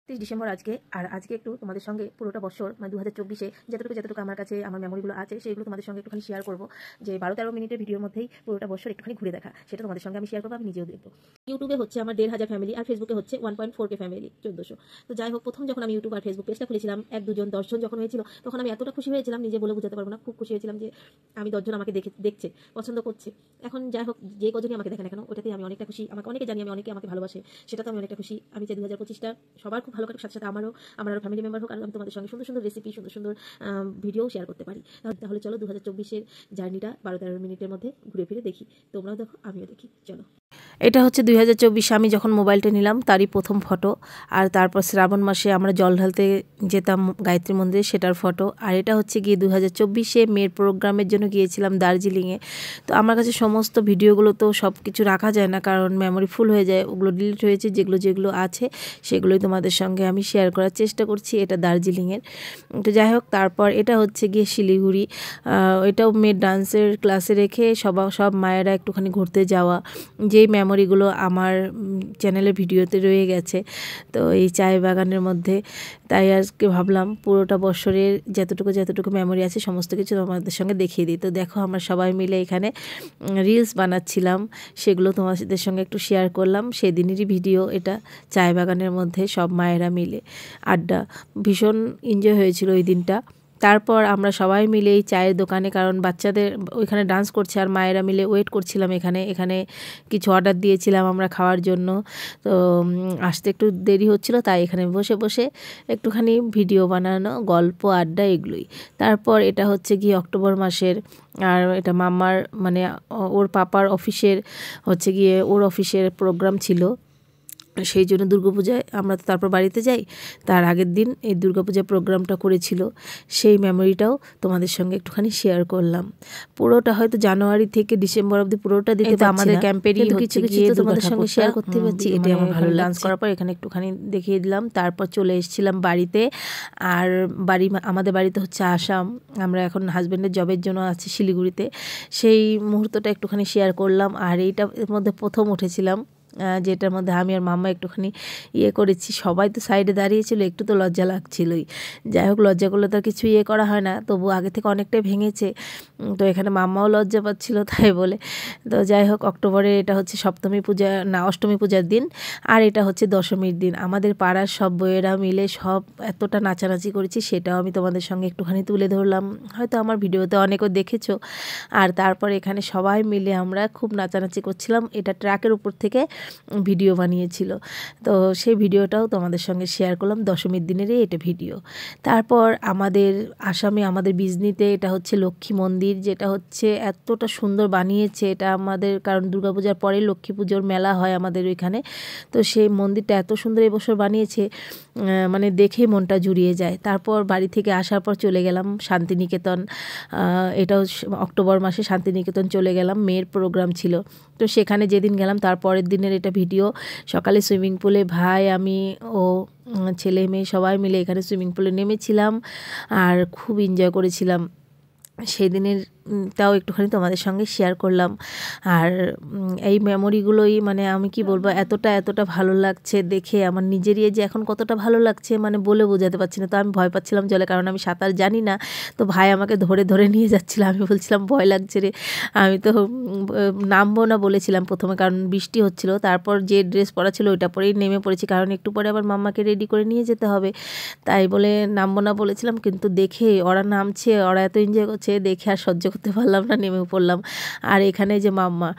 December আজকে একটু তোমাদের সঙ্গে পুরোটা বছর মানে 2024-এ যতটুকু আমার কাছে আমার মেমোরিগুলো আছে সেগুলো তোমাদের সঙ্গে একটুখানি শেয়ার করবো। যে 12-13 মিনিটের ভিডিওর মধ্যেই পুরোটা বছর একটুখানি ঘুরে দেখা, সেটা তোমাদের সঙ্গে আমি শেয়ার করবো, আমি নিজেও দেখবো। ইউটিউবে হচ্ছে আমার 1500 ফ্যামিলি আর ফেসবুকে হচ্ছে 1.4K ফ্যামিলি, 1400। তো যাই হোক, প্রথম যখন আমি ইউটিউব আর ফেসবুক পেজটা খুলেছিলাম 1, 2 জন 10 জন যখন হয়েছিল, তখন আমি এতটা খুশি হয়েছিলাম নিজে বলে বোঝাতে পারবো না। খুব খুশি হয়েছিলাম যে আমি 10 জন আমাকে দেখছে, পছন্দ করছে। এখন যাই হোক, যে কজনই আমাকে দেখে না কেন ওটাতেই আমি অনেকটা খুশি। আমাকে অনেকে জানি, আমি অনেকে আমাকে ভালোবাসে, সেটা তো আমি অনেকটা খুশি। আমি যে 2025টা সবার খুব ভালো কাটুক, সাথে সাথে আমার আরো ফ্যামিলি মেম্বার হোক, আর আমি তোমাদের সঙ্গে সুন্দর সুন্দর রেসিপি, সুন্দর সুন্দর ভিডিও শেয়ার করতে পারি। তাহলে চলো 2024-এর জার্নিটা 12-13 মিনিটের মধ্যে ঘুরে ফিরে দেখি। তোমরাও দেখো, আমিও দেখি, চলো। এটা হচ্ছে 2024 আমি যখন মোবাইলটা নিলাম তারই প্রথম ফটো। আর তারপর শ্রাবণ মাসে আমরা জল ঢালতে যেতাম গায়ত্রী মন্দিরে, সেটার ফটো। আর এটা হচ্ছে গিয়ে 2024-এ মেয়ের প্রোগ্রামের জন্য গিয়েছিলাম দার্জিলিংয়ে। তো আমার কাছে সমস্ত ভিডিওগুলো তো সব কিছু রাখা যায় না, কারণ মেমোরি ফুল হয়ে যায়। ওগুলো ডিলিট হয়েছে, যেগুলো আছে সেগুলোই তোমাদের সঙ্গে আমি শেয়ার করার চেষ্টা করছি। এটা দার্জিলিংয়ের। তো যাই হোক, তারপর এটা হচ্ছে গিয়ে শিলিগুড়ি। এটাও মেয়ের ডান্সের ক্লাসে রেখে সব মায়েরা একটুখানি ঘুরতে যাওয়া, যেই মেমোরিগুলো আমার চ্যানেলের ভিডিওতে রয়ে গেছে। তো এই চায় বাগানের মধ্যে, তাই আজকে ভাবলাম পুরোটা বছরের যতটুকু মেমোরি আছে সমস্ত কিছু তোমাদের সঙ্গে দেখিয়ে দিই। তো দেখো, আমরা সবাই মিলে এখানে রিলস বানাচ্ছিলাম, সেগুলো তোমাদের সঙ্গে একটু শেয়ার করলাম। সেদিনেরই ভিডিও এটা, চায় বাগানের মধ্যে সব মায়েরা মিলে আড্ডা। ভীষণ এনজয় হয়েছিল ওই দিনটা। তারপর আমরা সবাই মিলে এই চায়ের দোকানে, কারণ বাচ্চাদের ওইখানে ডান্স করছে আর মায়েরা মিলে ওয়েট করছিলাম। এখানে কিছু অর্ডার দিয়েছিলাম আমরা খাওয়ার জন্য। তো আসতে একটু দেরি হচ্ছিল, তাই এখানে বসে বসে একটুখানি ভিডিও বানানো, গল্প, আড্ডা, এগুলোই। তারপর এটা হচ্ছে গিয়ে অক্টোবর মাসের, আর এটা মাম্মার মানে ওর পাপার অফিসের হচ্ছে গিয়ে ওর অফিসের প্রোগ্রাম ছিল। সেই জন্য দুর্গাপূজায় আমরা তো তারপর বাড়িতে যাই, তার আগের দিন এই দুর্গাপূজার প্রোগ্রামটা করেছিল। সেই মেমোরিটাও তোমাদের সঙ্গে একটুখানি শেয়ার করলাম। পুরোটা হয়তো জানুয়ারি থেকে ডিসেম্বর অবধি পুরোটা দিতে পারছি না, আমাদের ক্যাম্পেরই কিছু তো তোমাদের সঙ্গে শেয়ার করতে পারছি। এটাই আমার ভালো ডান্স করার পর এখানে একটুখানি দেখিয়ে দিলাম। তারপর চলে এসেছিলাম বাড়িতে। আর আমাদের বাড়িতে হচ্ছে আসাম, আমরা এখন হাজব্যান্ডের জবের জন্য আছি শিলিগুড়িতে। সেই মুহূর্তটা একটুখানি শেয়ার করলাম। আর এইটার মধ্যে প্রথম উঠেছিলাম, যেটার মধ্যে আমি আর মাম্মা একটুখানি করেছি। সবাই তো সাইডে দাঁড়িয়েছিল, একটু তো লজ্জা লাগছিলই। যাই হোক, লজ্জা করলে তো কিছু করা হয় না, তবু আগে থেকে অনেকটাই ভেঙেছে। তো এখানে মাম্মাও লজ্জা পাচ্ছিল তাই বলে। তো যাই হোক, অক্টোবরে এটা হচ্ছে অষ্টমী পূজার দিন, আর এটা হচ্ছে দশমীর দিন। আমাদের পাড়ার সব বইয়েরা মিলে সব এতটা নাচানাচি করেছি, সেটাও আমি তোমাদের সঙ্গে একটুখানি তুলে ধরলাম। হয়তো আমার ভিডিওতে অনেকেও দেখেছো। আর তারপর এখানে সবাই মিলে আমরা খুব নাচানাচি করছিলাম। এটা ট্রাকের উপর থেকে ভিডিও বানিয়েছিল, তো সেই ভিডিওটাও তোমাদের সঙ্গে শেয়ার করলাম। দশমীর দিনেরই এটা ভিডিও। তারপর আমাদের আসামে, আমাদের বিজনিতে এটা হচ্ছে লক্ষ্মী মন্দির, যেটা হচ্ছে এতটা সুন্দর বানিয়েছে এটা আমাদের, কারণ দুর্গাপূজার পরে লক্ষ্মী পুজোর মেলা হয় আমাদের ওইখানে। তো সেই মন্দিরটা এত সুন্দর এবছর বানিয়েছে, মানে দেখেই মনটা জুড়িয়ে যায়। তারপর বাড়ি থেকে আসার পর চলে গেলাম শান্তিনিকেতন। এটাও অক্টোবর মাসে শান্তিনিকেতন চলে গেলাম, মেয়ের প্রোগ্রাম ছিল। তো সেখানে যেদিন গেলাম তার পরের দিনের এটা ভিডিও। সকালে সুইমিং পুলে ভাই, আমি ও ছেলে মেয়ে সবাই মিলে এখানে সুইমিং পুলে নেমেছিলাম আর খুব এনজয় করেছিলাম। সেই দিনের তাও একটুখানি তোমাদের সঙ্গে শেয়ার করলাম। আর এই মেমোরিগুলোই মানে আমি কি বলবো, এতটা ভালো লাগছে দেখে, আমার নিজেরই যে এখন কতটা ভালো লাগছে মানে বলে বোঝাতে পারছি না। তো আমি ভয় পাচ্ছিলাম জলে, কারণ আমি সাঁতার জানি না। তো ভাই আমাকে ধরে নিয়ে যাচ্ছিল, আমি বলছিলাম ভয় লাগছে রে। আমি তো নামবো না বলেছিলাম প্রথমে, কারণ বৃষ্টি হচ্ছিল। তারপর যে ড্রেস পরা ছিল ওইটা পরেই নেমে পড়েছি, কারণ একটু পরে আবার মাম্মাকে রেডি করে নিয়ে যেতে হবে, তাই বলে নামবো না বলেছিলাম। কিন্তু দেখে ওরা নামছে, ওরা এত এনজয় করছে দেখে আর সহ্য করতে পারলাম না, নেমে পড়লাম। আর এখানে যে মাম্মা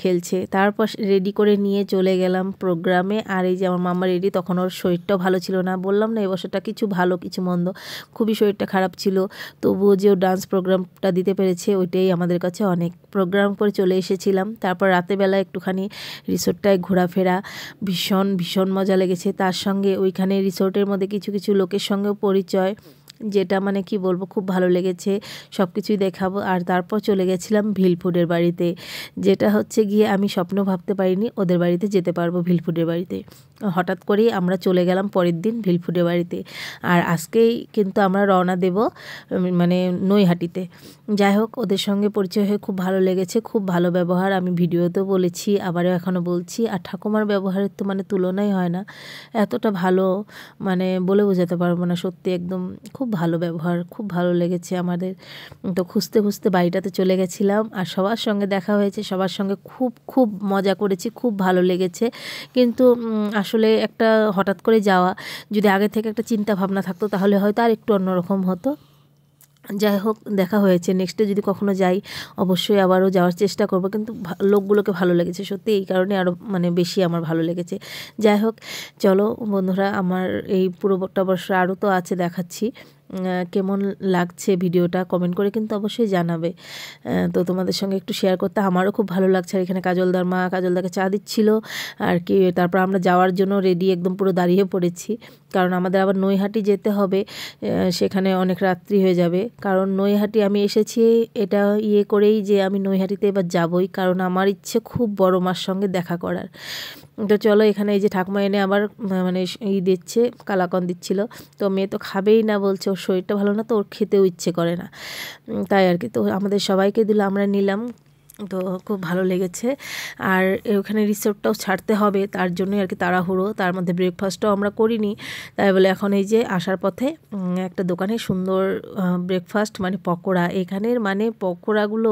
খেলছে, তারপর রেডি করে নিয়ে চলে গেলাম প্রোগ্রামে। আর এই যে আমার মাম্মা রেডি, তখন ওর শরীরটাও ভালো ছিল না। বললাম না এবছরটা কিছু ভালো কিছু মন্দ, খুবই শরীরটা খারাপ ছিল, তবুও যে ও ডান্স প্রোগ্রামটা দিতে পেরেছে ওইটাই আমাদের কাছে অনেক। প্রোগ্রাম করে চলে এসেছিলাম। তারপর রাতেরবেলা একটুখানি রিসোর্টটায় ঘোরাফেরা, ভীষণ মজা লেগেছে। তার সঙ্গে ওইখানে রিসোর্টের মধ্যে কিছু লোকের সঙ্গেও পরিচয়, যেটা মানে কি বলবো, খুব ভালো লেগেছে। সব কিছুই দেখাবো। আর তারপর চলে গেছিলাম ভিলফুডের বাড়িতে, যেটা হচ্ছে গিয়ে আমি স্বপ্ন ভাবতে পারিনি ওদের বাড়িতে যেতে পারবো, ভিলফুডের বাড়িতে। হঠাৎ করেই আমরা চলে গেলাম পরের দিন ভিলফুডের বাড়িতে। আর আজকেই কিন্তু আমরা রওনা দেব মানে নৈহাটিতে। যাই হোক, ওদের সঙ্গে পরিচয় হয়ে খুব ভালো লেগেছে, খুব ভালো ব্যবহার, আমি ভিডিওতেও বলেছি, আবারও এখনও বলছি। আর ঠাকুমার ব্যবহারের তো মানে তুলনাই হয় না, এতটা ভালো মানে বলে বোঝাতে পারবো না, সত্যি একদম খুব ভালো ব্যবহার, খুব ভালো লেগেছে আমাদের। তো খুঁজতে খুঁজতে বাড়িটাতে চলে গেছিলাম, আর সবার সঙ্গে দেখা হয়েছে, সবার সঙ্গে খুব খুব মজা করেছি, খুব ভালো লেগেছে। কিন্তু আসলে একটা হঠাৎ করে যাওয়া, যদি আগে থেকে একটা চিন্তা ভাবনা থাকতো তাহলে হয়তো আর একটু অন্যরকম হতো। যাই হোক, দেখা হয়েছে, নেক্সটে যদি কখনো যাই অবশ্যই আবারও যাওয়ার চেষ্টা করব। কিন্তু লোকগুলোকে ভালো লেগেছে সত্যি, এই কারণে আরও মানে বেশি আমার ভালো লেগেছে। যাই হোক, চলো বন্ধুরা, আমার এই পুরোটা বর্ষ আরও তো আছে, দেখাচ্ছি। কেমন লাগছে ভিডিওটা কমেন্ট করে কিন্তু অবশ্যই জানাবে। তো তোমাদের সঙ্গে একটু শেয়ার করতে আমারও খুব ভালো লাগছে। আর এখানে কাজলদার মা কাজলদাকে চা দিচ্ছিল আর কি। তারপর আমরা যাওয়ার জন্য রেডি, একদম পুরো দাঁড়িয়ে পড়েছি, কারণ আমাদের আবার নৈহাটি যেতে হবে, সেখানে অনেক রাত্রি হয়ে যাবে। কারণ নৈহাটি আমি এসেছি এটা করেই যে আমি নৈহাটিতে এবার যাবই, কারণ আমার ইচ্ছে খুব বড় মার সঙ্গে দেখা করার। তো চলো, এখানে এই যে ঠাকুমা এনে আবার মানে দিচ্ছে, কালাকন দিচ্ছিল। তো মেয়ে তো খাবেই না, বলছে ওর শরীরটা ভালো না, তো ওর খেতেও ইচ্ছে করে না, তাই আর কি। তো আমাদের সবাইকে দিল, আমরা নিলাম, তো খুব ভালো লেগেছে। আর ওখানে রিসোর্টটাও ছাড়তে হবে, তার জন্যই আর কি তাড়াহুড়ো। তার মধ্যে ব্রেকফাস্টটাও আমরা করিনি, তাই বলে এখন এই যে আসার পথে একটা দোকানে সুন্দর ব্রেকফাস্ট মানে পকোড়া, এখানের মানে পকোড়াগুলো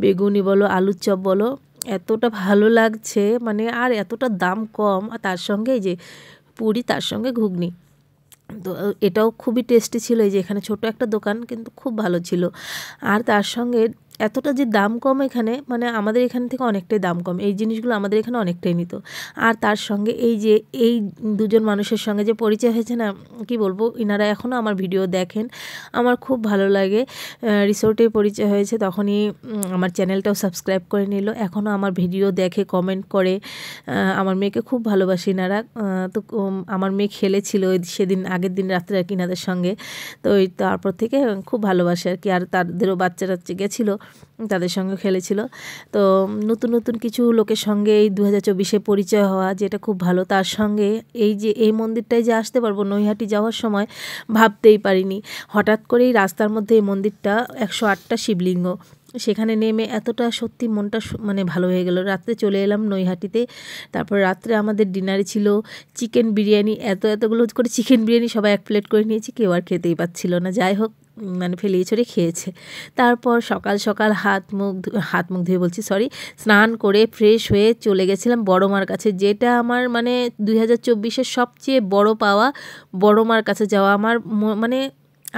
বেগুনি বলো আলুর চপ বলো এতটা ভালো লাগছে, মানে আর এতটা দাম কম, আর তার সঙ্গে এই যে পুরি, তার সঙ্গে ঘুগনি, তো এটাও খুবই টেস্টি ছিল। এই যে এখানে ছোট একটা দোকান, কিন্তু খুব ভালো ছিল। আর তার সঙ্গে এতটা যে দাম কম এখানে, মানে আমাদের এখান থেকে অনেকটাই দাম কম, এই জিনিসগুলো আমাদের এখানে অনেকটাই নিত। আর তার সঙ্গে এই যে এই দুজন মানুষের সঙ্গে যে পরিচয় হয়েছে না, কি বলবো, ইনারা এখনও আমার ভিডিও দেখেন, আমার খুব ভালো লাগে। রিসোর্টে পরিচয় হয়েছে, তখনই আমার চ্যানেলটাও সাবস্ক্রাইব করে নিল, এখনও আমার ভিডিও দেখে, কমেন্ট করে। আমার মেয়েকে খুব ভালোবাসে ইনারা। তো আমার মেয়ে খেলেছিল সেদিন, আগের দিন রাত্রে আর কি ইনাদের সঙ্গে। তো তারপর থেকে খুব ভালোবাসে আর কি। আর তাদেরও বাচ্চা টাচ্চা গেছিলো, তাদের সঙ্গে খেলেছিল। তো নতুন নতুন কিছু লোকের সঙ্গে এই 2024-এ পরিচয় হওয়া, যেটা খুব ভালো। তার সঙ্গে এই যে এই মন্দিরটায় যে আসতে পারবো নৈহাটি যাওয়ার সময়, ভাবতেই পারিনি। হঠাৎ করেই রাস্তার মধ্যে এই মন্দিরটা, 108টা শিবলিঙ্গ, সেখানে নেমে এতটা সত্যি মনটা মানে ভালো হয়ে গেল। রাত্রে চলে এলাম নৈহাটিতে। তারপর রাত্রে আমাদের ডিনারে ছিল চিকেন বিরিয়ানি, এতগুলো করে চিকেন বিরিয়ানি, সবাই এক প্লেট করে নিয়েছি, কেউ আর খেতেই পাচ্ছিল না। যাই হোক, মানে ফেলিয়ে ছড়ে খেয়েছে। তারপর সকাল সকাল হাত মুখ ধুয়ে বলছি, সরি, স্নান করে ফ্রেশ হয়ে চলে গেছিলাম বড় মার কাছে, যেটা আমার মানে 2024-এর সবচেয়ে বড় পাওয়া, বড় মার কাছে যাওয়া। আমার মানে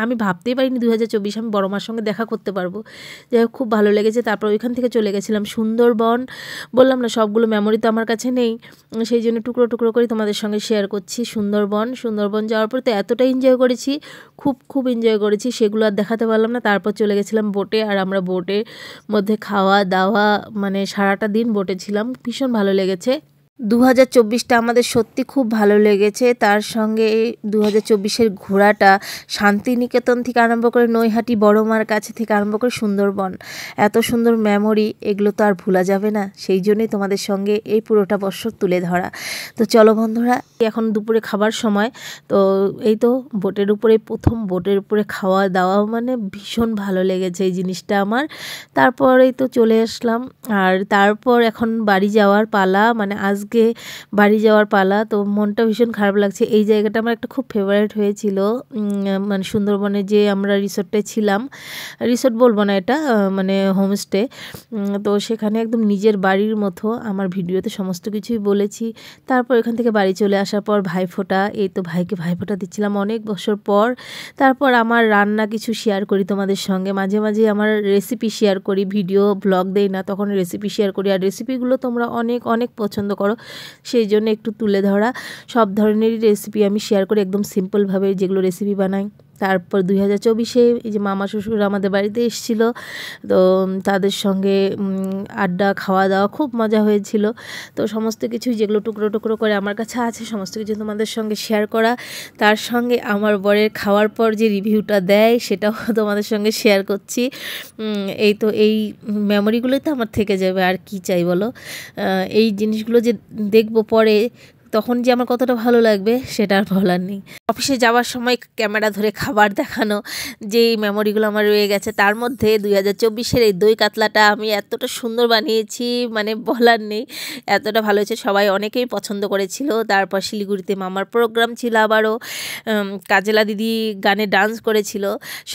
আমি ভাবতেই পারিনি 2024 আমি বড় মার সঙ্গে দেখা করতে পারবো। যাই হোক, খুব ভালো লেগেছে। তারপর ওইখান থেকে চলে গেছিলাম সুন্দরবন। বললাম না, সবগুলো মেমোরি তো আমার কাছে নেই, সেই জন্য টুকরো টুকরো করে তোমাদের সঙ্গে শেয়ার করছি। সুন্দরবন যাওয়ার পর তো এতটা এনজয় করেছি, খুব এনজয় করেছি, সেগুলো আর দেখাতে পারলাম না। তারপর চলে গেছিলাম বোটে, আর আমরা বোটের মধ্যে খাওয়া দাওয়া, মানে সারাটা দিন বোটে ছিলাম, ভীষণ ভালো লেগেছে। 2024টা আমাদের সত্যি খুব ভালো লেগেছে। তার সঙ্গে 2024-এর ঘোরাটা শান্তিনিকেতন থেকে আরম্ভ করে নৈহাটি বড় মার কাছে থেকে আরম্ভ করে সুন্দরবন, এত সুন্দর মেমোরি, এগুলো তো আর ভোলা যাবে না। সেই জন্যই তোমাদের সঙ্গে এই পুরোটা বছর তুলে ধরা। তো চলো বন্ধুরা, এখন দুপুরে খাবার সময়। তো এই তো বোটের উপরে, প্রথম বোটের উপরে খাওয়া দাওয়া, মানে ভীষণ ভালো লেগেছে এই জিনিসটা আমার। তারপরেই তো চলে আসলাম, আর তারপর এখন বাড়ি যাওয়ার পালা, মানে আজকে বাড়ি যাওয়ার পালা। তো মনটা ভীষণ খারাপ লাগছে। এই জায়গাটা আমার একটা খুব ফেভারিট হয়েছিল, মানে সুন্দরবনে যে আমরা রিসোর্টে ছিলাম, রিসোর্ট বলবো না এটা, মানে হোমস্টে। তো সেখানে একদম নিজের বাড়ির মতো, আমার ভিডিওতে সমস্ত কিছুই বলেছি। তারপর এখান থেকে বাড়ি চলে আসার পর ভাইফোঁটা, এই তো ভাইকে ভাইফোঁটা দিচ্ছিলাম অনেক বছর পর। তারপর আমার রান্না কিছু শেয়ার করি তোমাদের সঙ্গে, মাঝে মাঝে আমার রেসিপি শেয়ার করি, ভিডিও ব্লগ দেই না, তখন রেসিপি শেয়ার করি। আর রেসিপিগুলো তোমরা অনেক পছন্দ করো, সেই জন্য একটু তুলে ধরা। সব ধরনেরই রেসিপি আমি শেয়ার করি, একদম সিম্পলভাবে যেগুলো রেসিপি বানাই। তারপর 2024-এ এই যে মামা শ্বশুর আমাদের বাড়িতে এসেছিল, তো তাদের সঙ্গে আড্ডা খাওয়া দাওয়া খুব মজা হয়েছিল। তো সমস্ত কিছু যেগুলো টুকরো টুকরো করে আমার কাছে আছে, সমস্ত কিছু তোমাদের সঙ্গে শেয়ার করা। তার সঙ্গে আমার বরের খাওয়ার পর যে রিভিউটা দেয়, সেটাও তোমাদের সঙ্গে শেয়ার করছি। এই তো এই মেমোরিগুলোই তো আমার থেকে যাবে, আর কি চাই বলো। এই জিনিসগুলো যে দেখবো পরে, তখন যে আমার কতটা ভালো লাগবে সেটা আর বলার নেই। অফিসে যাওয়ার সময় ক্যামেরা ধরে খাবার দেখানো, যেই মেমোরিগুলো আমার রয়ে গেছে, তার মধ্যে 2024-এর এই দই কাতলাটা আমি এতটা সুন্দর বানিয়েছি, মানে বলার নেই, এতটা ভালো হয়েছে। সবাই অনেকেই পছন্দ করেছিল। তারপর শিলিগুড়িতে মামার প্রোগ্রাম ছিল, আবারও কাজলা দিদি গানে ডান্স করেছিল।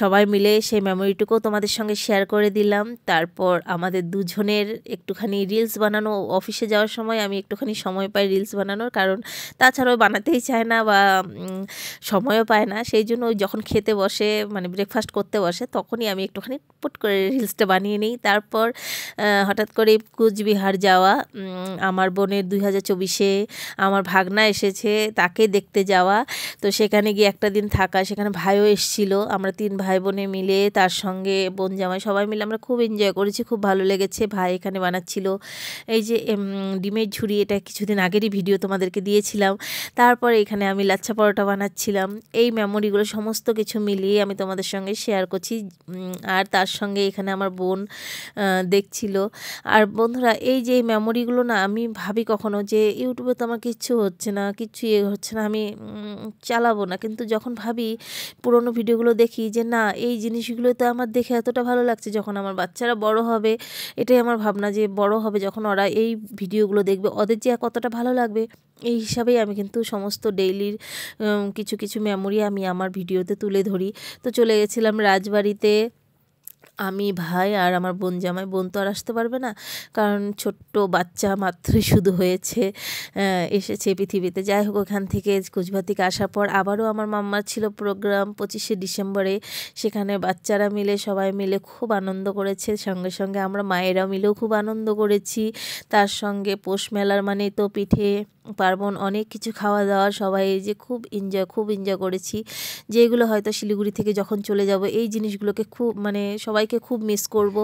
সবাই মিলে সেই মেমোরিটুকুও তোমাদের সঙ্গে শেয়ার করে দিলাম। তারপর আমাদের দুজনের একটুখানি রিলস বানানো, অফিসে যাওয়ার সময় আমি একটুখানি সময় পাই রিলস বানানোর, কারণ তাছাড়াও বানাতেই চায় না বা সময়ও পায় না। সেই জন্য ওই যখন খেতে বসে, মানে ব্রেকফাস্ট করতে বসে, তখনই আমি একটুখানি পুট করে রিলসটা বানিয়ে নিই। তারপর হঠাৎ করে কুচবিহার যাওয়া, আমার বোনের 2024-এ আমার ভাগনা এসেছে, তাকে দেখতে যাওয়া। তো সেখানে গিয়ে একটা দিন থাকা, সেখানে ভাইও এসেছিলো, আমরা 3 ভাই বোনে মিলে, তার সঙ্গে বোন জামাই সবাই মিলে আমরা খুব এনজয় করেছি, খুব ভালো লেগেছে। ভাই এখানে বানাচ্ছিল এই যে ডিমের ঝুড়ি, এটা কিছুদিন আগেরই ভিডিও তোমাদেরকে দিয়েছিলাম। তারপরে এখানে আমি লাচ্ছা পরোটা বানাচ্ছিলাম। এই মেমোরিগুলো সমস্ত কিছু মিলিয়ে আমি তোমাদের সঙ্গে শেয়ার করছি। আর তার সঙ্গে এখানে আমার বোন দেখছিল। আর বন্ধুরা, এই যে এই মেমোরিগুলো না, আমি ভাবি কখনো যে ইউটিউবে তো আমার কিচ্ছু হচ্ছে না, কিচ্ছু হচ্ছে না, আমি চালাবো না। কিন্তু যখন ভাবি, পুরোনো ভিডিওগুলো দেখি, যে না, এই জিনিসগুলো তো আমার দেখে এতটা ভালো লাগছে, যখন আমার বাচ্চারা বড় হবে, এটাই আমার ভাবনা, যে বড় হবে যখন ওরা এই ভিডিওগুলো দেখবে, ওদের যে কতটা ভালো লাগবে। এই হিসাবেই আমি কিন্তু সমস্ত ডেইলির কিছু কিছু মেমোরি আমি আমার ভিডিওতে তুলে ধরি। তো চলে গেছিলাম রাজবাড়িতে, আমি, ভাই আর আমার বোন জামাই। বোন তো আর আসতে পারবে না, কারণ ছোট্ট বাচ্চা মাত্রই শুধু হয়েছে, এসেছে পৃথিবীতে। যাই হোক, ওখান থেকে কোচবিহার থেকে আসার পর আবারও আমার মাম্মার ছিল প্রোগ্রাম 25শে ডিসেম্বরে। সেখানে বাচ্চারা মিলে, সবাই মিলে খুব আনন্দ করেছে। সঙ্গে সঙ্গে আমরা মায়েরা মিলেও খুব আনন্দ করেছি। তার সঙ্গে পৌষ মেলার মানে তো পিঠে পার্বণ, অনেক কিছু খাওয়া দাওয়া, সবাই এই যে খুব এনজয় করেছি। যেগুলো হয়তো শিলিগুড়ি থেকে যখন চলে যাব, এই জিনিসগুলোকে খুব, মানে সবাইকে খুব মিস করব।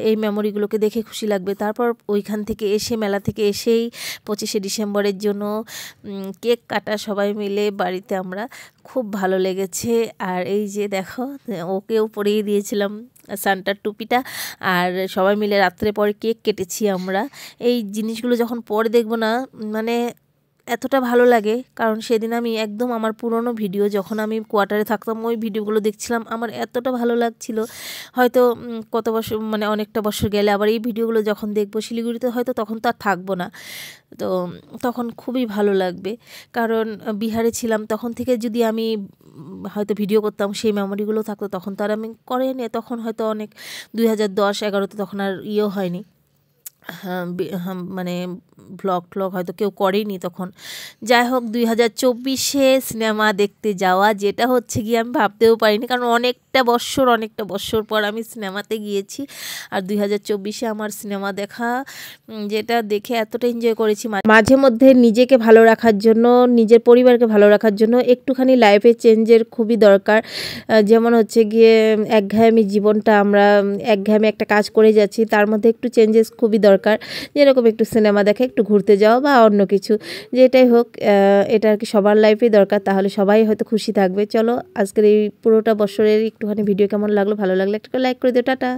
এই মেমোরিগুলোকে দেখে খুশি লাগবে। তারপর ওইখান থেকে এসে, মেলা থেকে এসেই 25শে ডিসেম্বরের জন্য কেক কাটা সবাই মিলে বাড়িতে আমরা, খুব ভালো লেগেছে। আর এই যে দেখো, ওকেও পরিয়ে দিয়েছিলাম সান্টার টুপিটা, আর সবাই মিলে রাত্রে পরে কেক কেটেছি আমরা। এই জিনিসগুলো যখন পরে দেখব না, মানে এতটা ভালো লাগে, কারণ সেদিন আমি একদম আমার পুরনো ভিডিও, যখন আমি কোয়ার্টারে থাকতাম, ওই ভিডিওগুলো দেখছিলাম, আমার এতটা ভালো লাগছিল। হয়তো কত বছর, মানে অনেকটা বছর গেলে আবার এই ভিডিওগুলো যখন দেখবো শিলিগুড়িতে, হয়তো তখন তো আর থাকবো না, তো তখন খুবই ভালো লাগবে। কারণ বিহারে ছিলাম, তখন থেকে যদি আমি হয়তো ভিডিও করতাম, সেই মেমোরিগুলো থাকতো, তখন তো আর আমি করিনি। তখন হয়তো অনেক 2010-11-তে তখন আর হয়নি, মানে ব্লগ হয়তো কেউ করেনি তখন। যাই হোক, 2024-এ সিনেমা দেখতে যাওয়া, যেটা হচ্ছে গিয়ে আমি ভাবতেও পারিনি, কারণ অনেকটা বছর পর আমি সিনেমাতে গিয়েছি। আর 2024-এ আমার সিনেমা দেখা, যেটা দেখে এতটা এনজয় করেছি। মাঝে মধ্যে নিজেকে ভালো রাখার জন্য, নিজের পরিবারকে ভালো রাখার জন্য একটুখানি লাইফে চেঞ্জের খুবই দরকার। যেমন হচ্ছে গিয়ে একঘেয়েমি জীবনটা, আমরা একঘেয়েমি একটা কাজ করে যাচ্ছি, তার মধ্যে একটু চেঞ্জেস খুবই দরকার। যেরকম একটু সিনেমা দেখা, একটু ঘুরতে যাওয়া বা অন্য কিছু, যেটাই হোক, এটা আর কি সবার লাইফেই দরকার, তাহলে সবাই হয়তো খুশি থাকবে। চলো, আজকের এই পুরোটা বছরের একটুখানি ভিডিও কেমন লাগলো, ভালো লাগলে একটা লাইক করে দিও। টাটা।